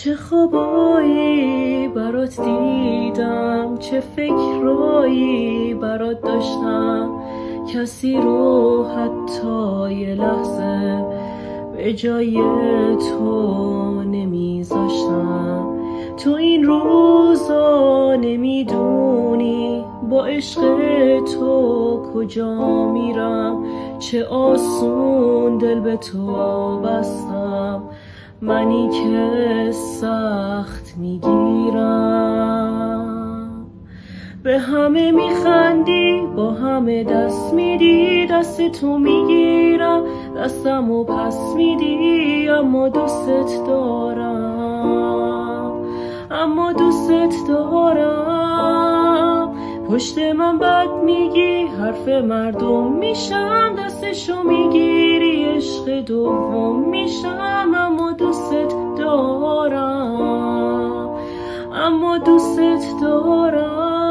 چه خوابایی برات دیدم، چه فکرایی برات داشتم. کسی رو حتی یه لحظه به جای تو نمیذاشتم. تو این روزا نمیدونی با عشق تو کجا میرم. چه آسون دل به تو بستم، منی که سخت میگیرم. به همه میخندی، با همه دست میدی، دست تو میگیرم، دستمو پس میدی. اما دوست دارم، اما دوست دارم. پشت من بد میگی، حرف مردم میشم، دستشو میگیری، عشق دوم میشم. اما دوست دارم، اما دوست دارم.